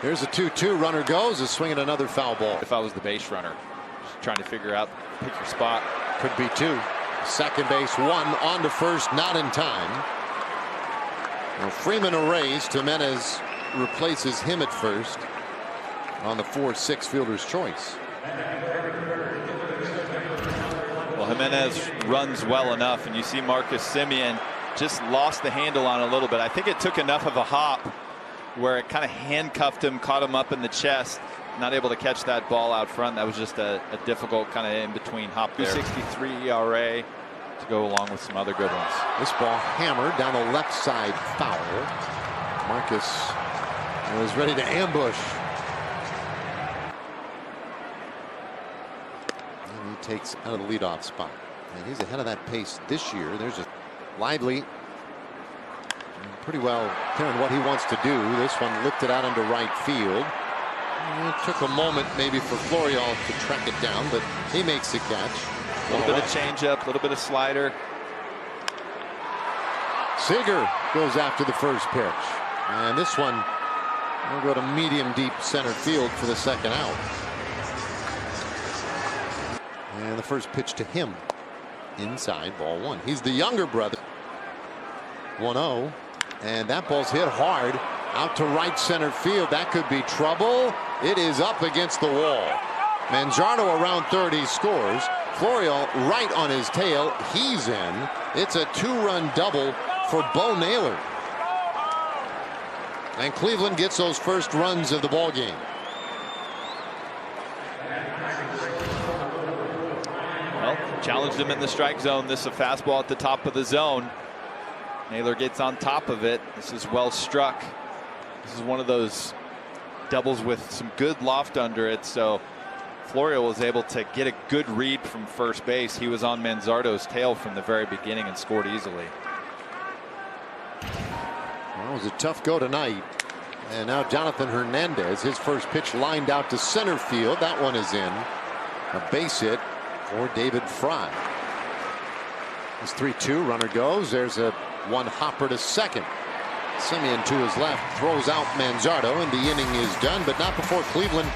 Here's a 2-2. Runner goes. Is swinging another foul ball. If I was the base runner, just trying to figure out, pick your spot. Could be two. Second base one, on to first, not in time. Well, Freeman erased. Jimenez replaces him at first on the 4-6 fielder's choice. Well, Jimenez runs well enough, and you see Marcus Semien just lost the handle on a little bit. I think it took enough of a hop where it kind of handcuffed him, caught him up in the chest, not able to catch that ball out front. That was just a difficult kind of in-between hop there. 2.63 ERA to go along with some other good ones. This ball hammered down the left side, foul. Marcus was ready to ambush. And he takes out of the leadoff spot. And he's ahead of that pace this year. There's a Lively. Pretty well clearing what he wants to do. This one lifted out into right field. It took a moment maybe for Florial to track it down, but he makes the catch. A little bit of changeup, a little bit of slider. Seager goes after the first pitch. And this one will go to medium deep center field for the second out. And the first pitch to him. Inside, ball one. He's the younger brother. 1-0. And that ball's hit hard out to right center field. That could be trouble. It is up against the wall. Manzardo around third. He scores. Florial right on his tail. He's in. It's a two-run double for Bo Naylor. And Cleveland gets those first runs of the ball game. Well, challenged him in the strike zone. This is a fastball at the top of the zone. Naylor gets on top of it. This is well struck. This is one of those doubles with some good loft under it. So Florial was able to get a good read from first base. He was on Manzardo's tail from the very beginning and scored easily. Well, it was a tough go tonight. And now Jonathan Hernandez, his first pitch lined out to center field. That one is in. A base hit for David Fry. It's 3-2. Runner goes. There's a one hopper to second. Semien to his left throws out Manzardo, and the inning is done, but not before Cleveland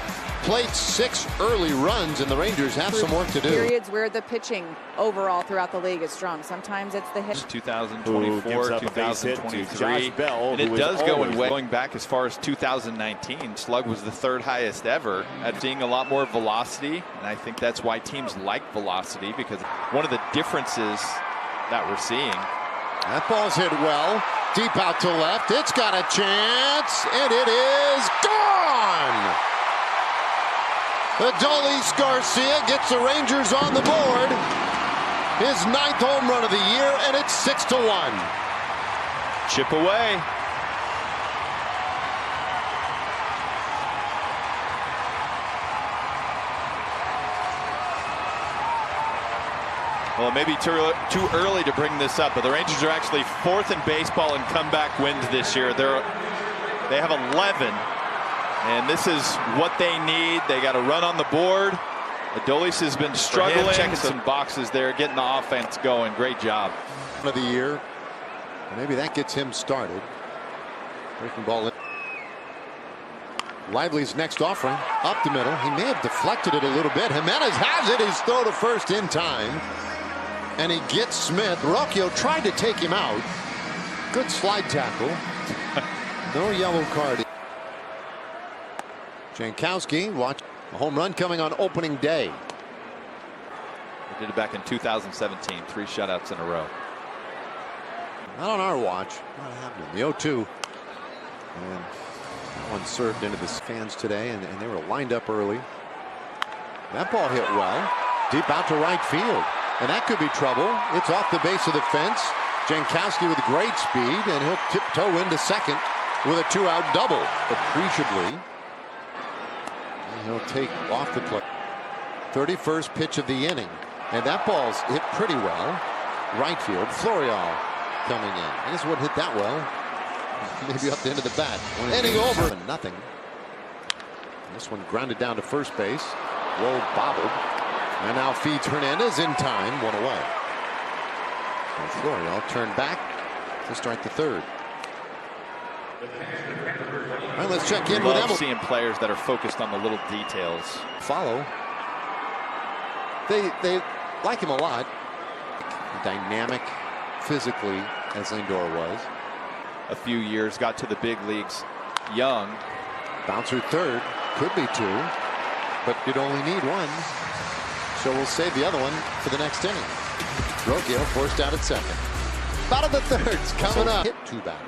played 6 early runs, and the Rangers have some work to do. Periods where the pitching overall throughout the league is strong. Sometimes it's the hit. 2024, 2023, and it does go in way. Going back as far as 2019, Slug was the 3rd highest ever at seeing a lot more velocity, and I think that's why teams like velocity, because one of the differences that we're seeing. That ball's hit well, deep out to left. It's got a chance, and it is gone. Adolis Garcia gets the Rangers on the board. His 9th home run of the year, and it's 6-1. Chip away. Well, it may be too early to bring this up, but the Rangers are actually 4th in baseball in comeback wins this year. They have 11, and this is what they need. They got a run on the board. Adolis has been struggling, checking some boxes there, getting the offense going. Great job. Of the year, maybe that gets him started. Breaking ball in. Lively's next offering up the middle. He may have deflected it a little bit. Jimenez has it. His throw to first in time. And he gets Smith. Rocchio tried to take him out. Good slide tackle. No yellow card. Jankowski, watch a home run coming on opening day. They did it back in 2017. 3 shutouts in a row. Not on our watch. Not happening. The 0-2. And that one served into the fans today, and they were lined up early. That ball hit well. Deep out to right field. And that could be trouble. It's off the base of the fence. Jankowski with great speed, and he'll tiptoe into second with a 2-out double. Appreciably. And he'll take off the play. 31st pitch of the inning. And that ball's hit pretty well. Right field. Florial coming in. I guess what hit that well. Maybe up the end of the bat. Inning over. Nothing. This one grounded down to first base. Low bobbled. And now feeds Hernandez in time. 1 away. And Florial turned back to start the 3rd. All right, let's check in with Love Emily. seeing players that are focused on the little details. Follow. They like him a lot. Dynamic physically as Lindor was. A few years, got to the big leagues young. Bouncer third, could be two, but you'd only need one. So we'll save the other one for the next inning. Rocchio forced out at second. Bottom of the third's coming up. Hit two batters.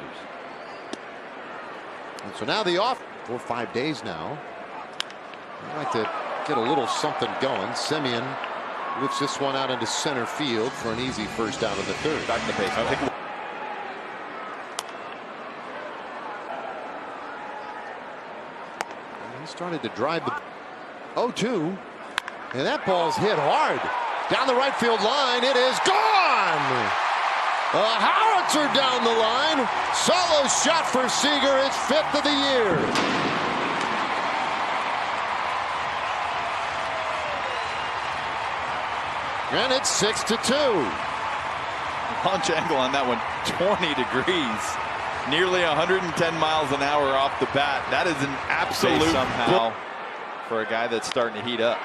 And so now the off for 5 days now. I'd like to get a little something going. Simeon lifts this one out into center field for an easy first out of the third. Back in the base. I think he started to drive the 0-2, and that ball's hit hard down the right field line. It is gone. A howitzer down the line. Solo shot for Seager. His 5th of the year. And it's 6-2. launch angle on that one, 20 degrees. Nearly 110 miles an hour off the bat. That is an absolute somehow for a guy that's starting to heat up.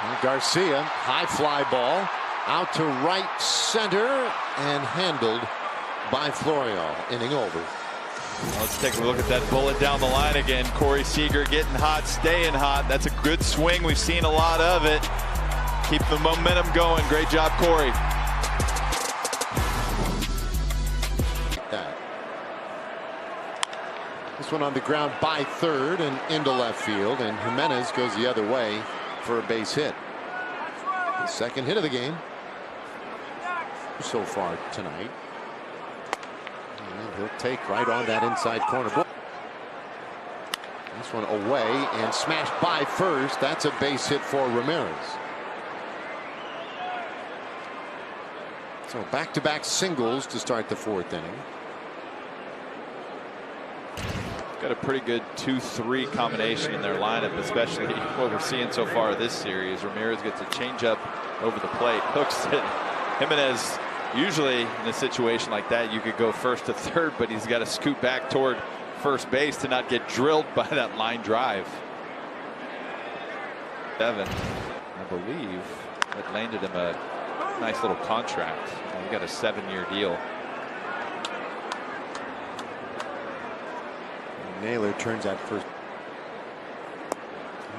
And Garcia, high fly ball out to right center and handled by Florio. Inning over. Let's take a look at that bullet down the line again. Corey Seager getting hot, staying hot. That's a good swing. We've seen a lot of it. Keep the momentum going. Great job, Corey. This one on the ground by third and into left field, and Jimenez goes the other way for a base hit. The second hit of the game so far tonight. And he'll take right on that inside corner. This one away and smashed by first. That's a base hit for Ramirez. So back-to-back singles to start the 4th inning. Got a pretty good 2-3 combination in their lineup, especially what we're seeing so far this series. Ramirez gets a changeup over the plate, hooks it. Jimenez, usually in a situation like that, you could go first to third, but he's got to scoot back toward first base to not get drilled by that line drive. 7, I believe, that landed him a nice little contract. He got a 7-year deal. Naylor turns at first.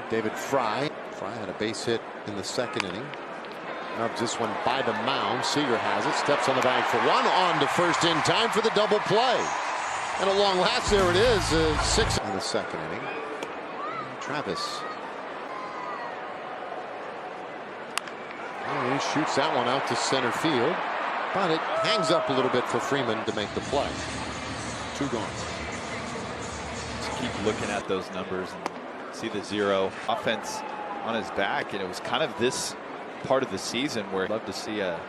David Fry. Fry had a base hit in the 2nd inning. Now this one by the mound. Seager has it. Steps on the bag for one. On to first in time for the double play. And a long last. There it is. 6 in the 2nd inning. Travis. And he shoots that one out to center field. But it hangs up a little bit for Freeman to make the play. 2 gone. Keep looking at those numbers and see the 0 offense on his back, and it was kind of this part of the season where I'd love to see a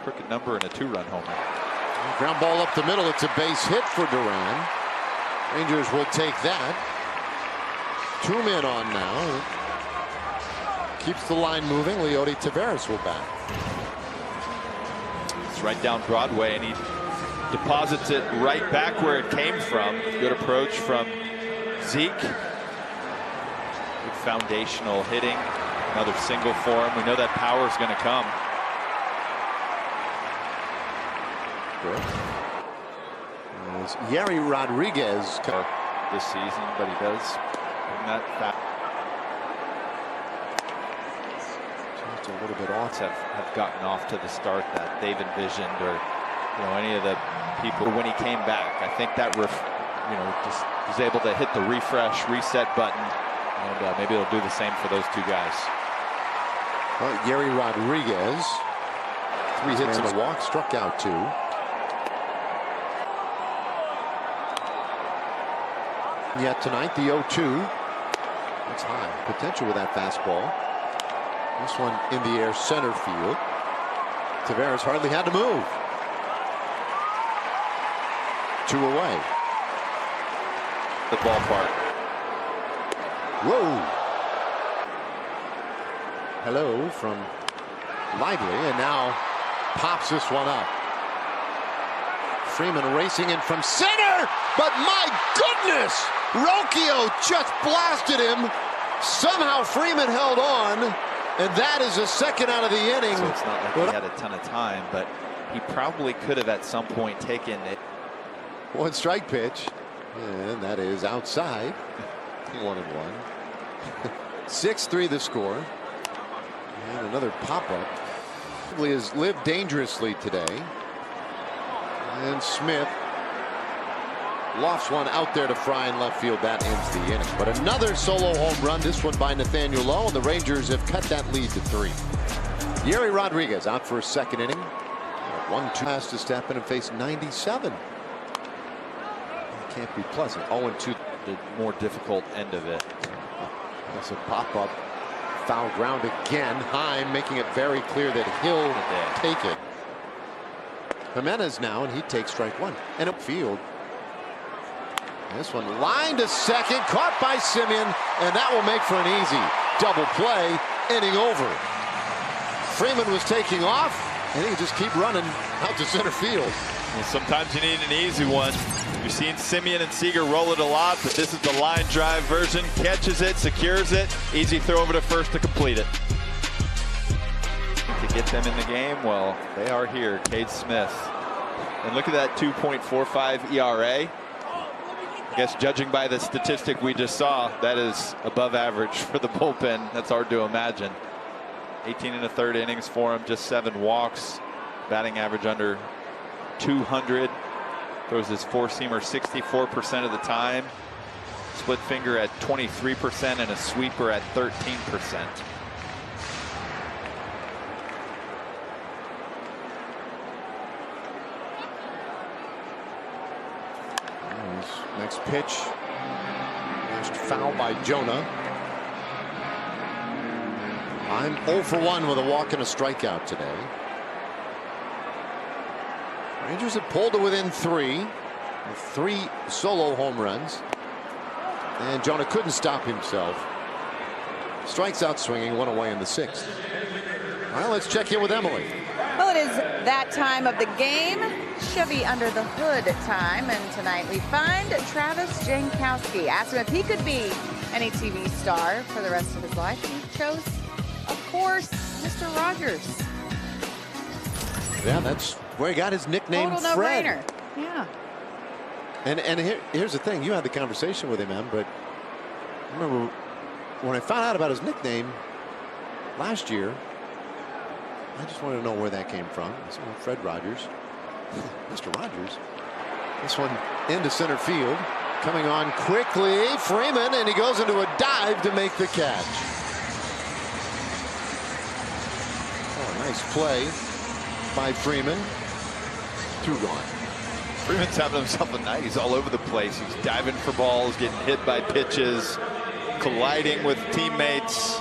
crooked number and a 2-run homer. Ground ball up the middle. It's a base hit for Duran. Rangers will take that. 2 men on now. Keeps the line moving. Leody Taveras will bat. It's right down Broadway, and he deposits it right back where it came from. Good approach from Zeke. Good foundational hitting. Another single for him. We know that power is going to come. Yeri Rodriguez this season, but he does bring that back. Just a little bit off. Have gotten off to the start that they've envisioned, or any of the people when he came back. I think that just was able to hit the refresh reset button, and maybe it'll do the same for those 2 guys. Well, Yeri Rodriguez, 3 hits and a walk, struck out 2. Yet tonight the 0-2. That's high potential with that fastball. This one in the air center field. Taveras hardly had to move. 2 away. The ballpark. Whoa. Hello from Lively, and now pops this one up. Freeman racing in from center, but my goodness! Rocchio just blasted him. Somehow Freeman held on, and that is a second out of the inning. So it's not like he had a ton of time, but he probably could have at some point taken it. 1 strike pitch, and that is outside. 1-1. 6-3 the score. And another pop-up. He has lived dangerously today. And Smith lofts one out there to Fry in left field. That ends the inning. But another solo home run, this one by Nathaniel Lowe, and the Rangers have cut that lead to 3. Yerry Rodriguez out for a second inning. 1-2 has to step in and face 97. Can't be pleasant. 0-2. The more difficult end of it. That's a pop-up. Foul ground again. Heim making it very clear that he'll take it. Jimenez now, and he takes strike 1. And upfield. This one lined to second, caught by Simeon, and that will make for an easy double play. Inning over. Freeman was taking off, and he could just keep running out to center field. Well, sometimes you need an easy one. You've seen Simeon and Seager roll it a lot, but this is the line drive version. Catches it, secures it, easy throw over to first to complete it. To get them in the game, well, they are here. Cade Smith. And look at that 2.45 ERA. I guess judging by the statistic we just saw, that is above average for the bullpen. That's hard to imagine. 18 1/3 innings for him, just 7 walks, batting average under 200. Throws his 4-seamer 64% of the time. Split finger at 23% and a sweeper at 13%. Next pitch. Last foul by Jonah. I'm 0 for 1 with a walk and a strikeout today. Rangers have pulled to within 3 with 3 solo home runs, and Jonah couldn't stop himself. Strikes out swinging, 1 away in the 6th. All right, let's check in with Emily. Well, it is that time of the game, Chevy Under the Hood time, and tonight we find Travis Jankowski. Asked him if he could be any TV star for the rest of his life. He chose, of course, Mr. Rogers. Yeah, that's where he got his nickname, Total Fred. no-brainer. Yeah. And here's the thing. You had the conversation with him, Em, but I remember when I found out about his nickname last year, I just wanted to know where that came from. I said, well, Fred Rogers. Mr. Rogers. This one into center field. Coming on quickly. Freeman, and he goes into a dive to make the catch. Oh, nice play by Freeman. 2 gone. Freeman's having himself a night. He's all over the place. He's diving for balls, getting hit by pitches, colliding with teammates.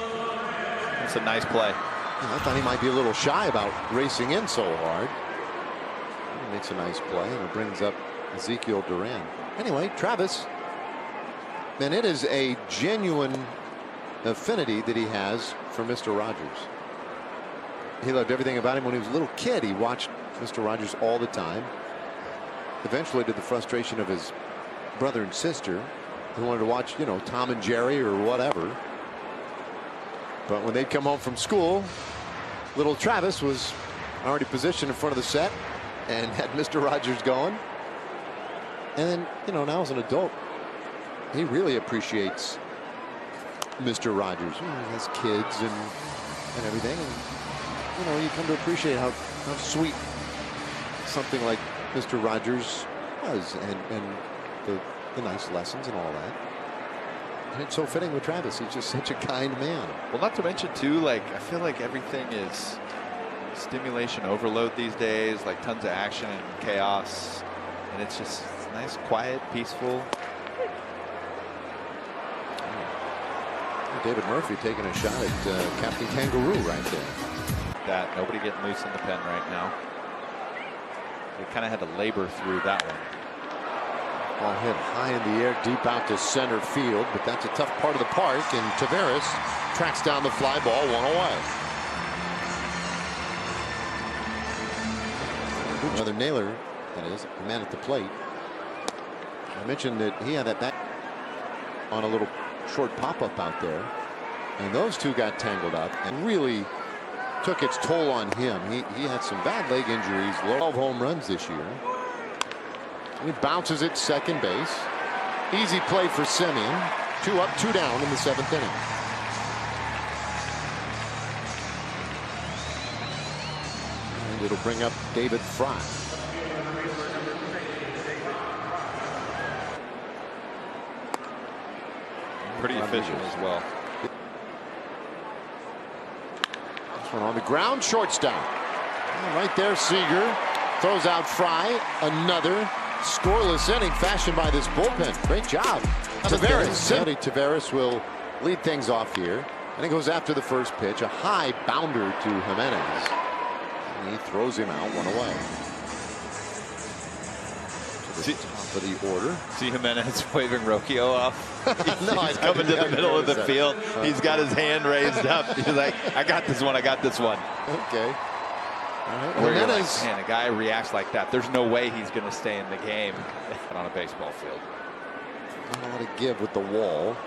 It's a nice play. I thought he might be a little shy about racing in so hard. He makes a nice play, and it brings up Ezekiel Duran. Anyway, Travis, and it is a genuine affinity that he has for Mr. Rogers. He loved everything about him. When he was a little kid, he watched Mr. Rogers all the time. Eventually, to the frustration of his brother and sister, who wanted to watch, you know, Tom and Jerry or whatever. But when they'd come home from school, little Travis was already positioned in front of the set and had Mr. Rogers going. And then, you know, now as an adult, he really appreciates Mr. Rogers. You know, he has kids and everything. And, you know, you come to appreciate how sweet something like Mr. Rogers was, and the nice lessons and all that. And it's so fitting with Travis. He's just such a kind man. Well, not to mention too, like, I feel like everything is stimulation overload these days, like tons of action and chaos, and it's just nice, quiet, peaceful. David Murphy taking a shot at Captain Kangaroo right there. That nobody getting loose in the pen right now. They kind of had to labor through that one. Ball hit high in the air, deep out to center field, but that's a tough part of the park, and Taveras tracks down the fly ball, 1 away. Another nailer, that is, a man at the plate. I mentioned that he had that back. on a little short pop-up out there. And those two got tangled up and really took its toll on him. He had some bad leg injuries, 12 home runs this year. He bounces at second base. Easy play for Semien. 2 up, 2 down in the 7th inning. And it'll bring up David Fry. Pretty efficient as well. This one on the ground, shortstop. Right there, Seager throws out Fry. Another scoreless inning fashioned by this bullpen. Great job. Tavares will lead things off here. And he goes after the first pitch. A high bounder to Jimenez. And he throws him out, 1 away. To the top of the order. See Jimenez waving Rocchio off. No, he's coming to the middle of the field. He's got his hand raised up. He's like, I got this one. I got this one. Okay. All right. Jimenez. Like, man, a guy reacts like that. There's no way he's going to stay in the game on a baseball field. Not a lot of give with the wall.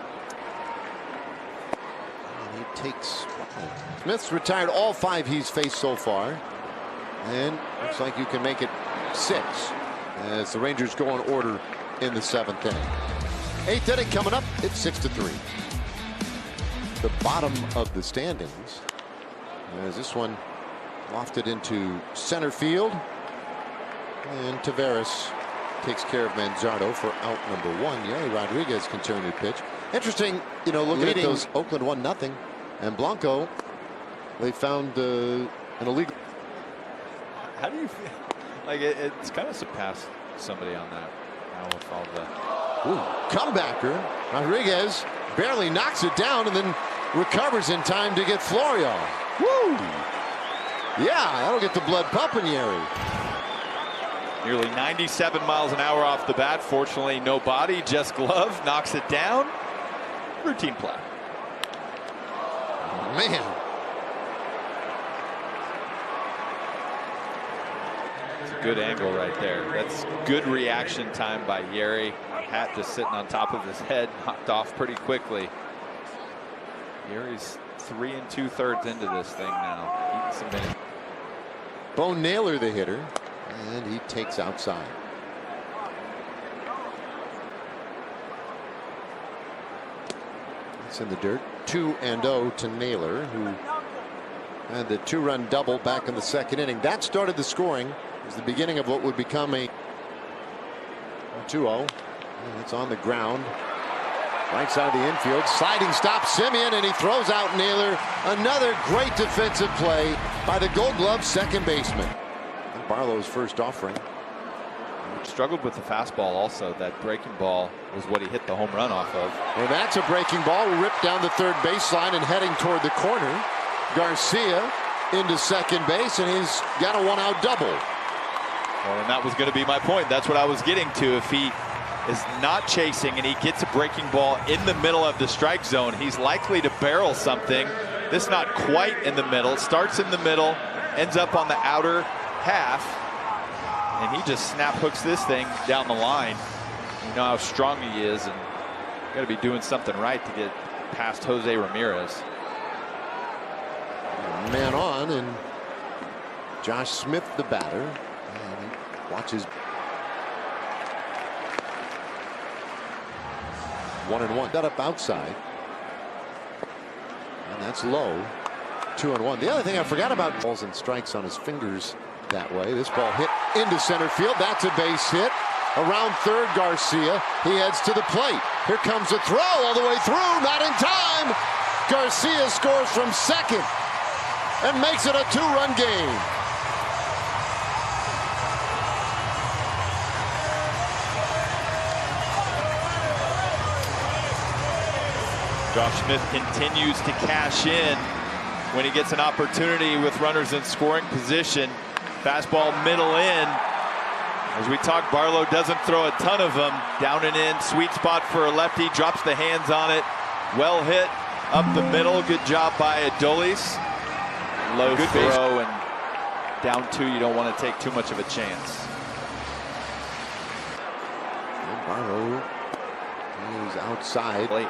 And he takes. Smith's retired all 5 he's faced so far. And looks like you can make it 6 as the Rangers go in order in the 7th inning. 8th inning coming up. It's 6-3. The bottom of the standings as this one lofted into center field. And Tavares takes care of Manzardo for out number 1. Yuri Rodriguez continuing to pitch. Interesting, you know, looking at those. Oakland 1-0, and Blanco, they found an illegal. How do you feel? Like it's kind of surpassed somebody on that. Now with all the Comebacker. Rodriguez barely knocks it down and then recovers in time to get Florio. Woo! Yeah, that'll get the blood pumping, Yuri. Nearly 97 miles an hour off the bat. Fortunately, no body, just glove. Knocks it down. Routine play. Man. It's a good angle right there. That's good reaction time by Yeri. Hat just sitting on top of his head. Knocked off pretty quickly. Yeri's 3 2/3 into this thing now. Eating some minutes. Bo Naylor, the hitter. And he takes outside. It's in the dirt. 2-0 to Naylor, who had the 2-run double back in the 2nd inning. That started the scoring. It was the beginning of what would become a 2-0. It's on the ground. Right side of the infield. Sliding stop, Semien, and he throws out Naylor. Another great defensive play by the Gold Glove second baseman. Barlow's first offering. Struggled with the fastball also. That breaking ball was what he hit the home run off of. Well, that's a breaking ball. Ripped down the third baseline and heading toward the corner. Garcia into second base, and he's got a 1-out double. Well, and that was going to be my point. That's what I was getting to. If he is not chasing and he gets a breaking ball in the middle of the strike zone, he's likely to barrel something. This not quite in the middle. Starts in the middle, ends up on the outer half, and he just snap hooks this thing down the line. You know how strong he is, and you got to be doing something right to get past Jose Ramirez. Man on, and Josh Smith, the batter, and he watches. 1-1. Got up outside, and that's low. 2-1. The other thing I forgot about, balls and strikes on his fingers that way. This ball hit into center field. That's a base hit. Around third, Garcia. He heads to the plate. Here comes a throw all the way through. Not in time. Garcia scores from second and makes it a 2-run game. Josh Smith continues to cash in when he gets an opportunity with runners in scoring position. Fastball middle in. As we talk, Barlow doesn't throw a ton of them. Down and in, sweet spot for a lefty. Drops the hands on it. Well hit up the middle. Good job by Adolis. Low good throw, and down 2. You don't want to take too much of a chance. And Barlow He's outside. Late.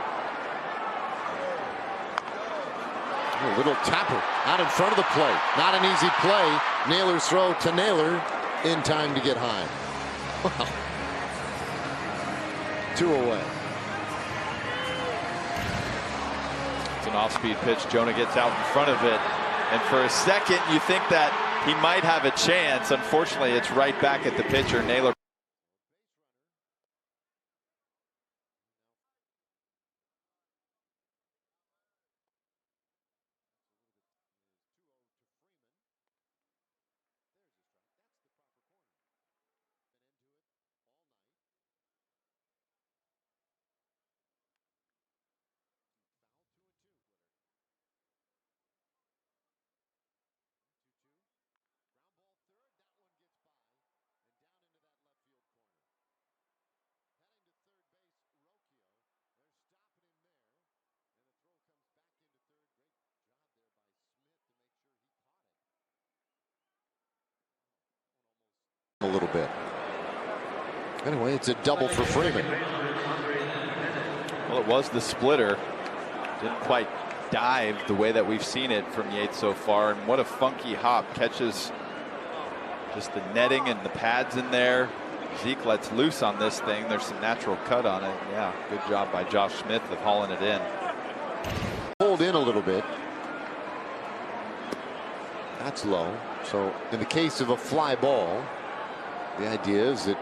A little tapper out in front of the plate. Not an easy play. Naylor's throw to Naylor in time to get high. Wow. 2 away. It's an off-speed pitch. Jonah gets out in front of it. And for a second, you think that he might have a chance. Unfortunately, it's right back at the pitcher. Naylor. A little bit. Anyway, it's a double for Freeman. Well, it was the splitter. Didn't quite dive the way that we've seen it from Yates so far. And what a funky hop. Catches just the netting and the pads in there. Zeke lets loose on this thing. There's some natural cut on it. Yeah, good job by Josh Smith of hauling it in. Pulled in a little bit. That's low. So in the case of a fly ball, the idea is that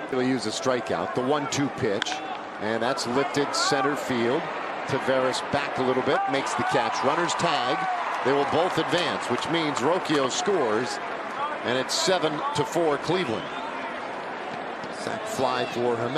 he'll use a strikeout. The 1-2 pitch, and that's lifted center field. Taveras back a little bit, makes the catch. Runners tag. They will both advance, which means Rocchio scores, and it's 7-4 Cleveland. Sac fly for Jimenez.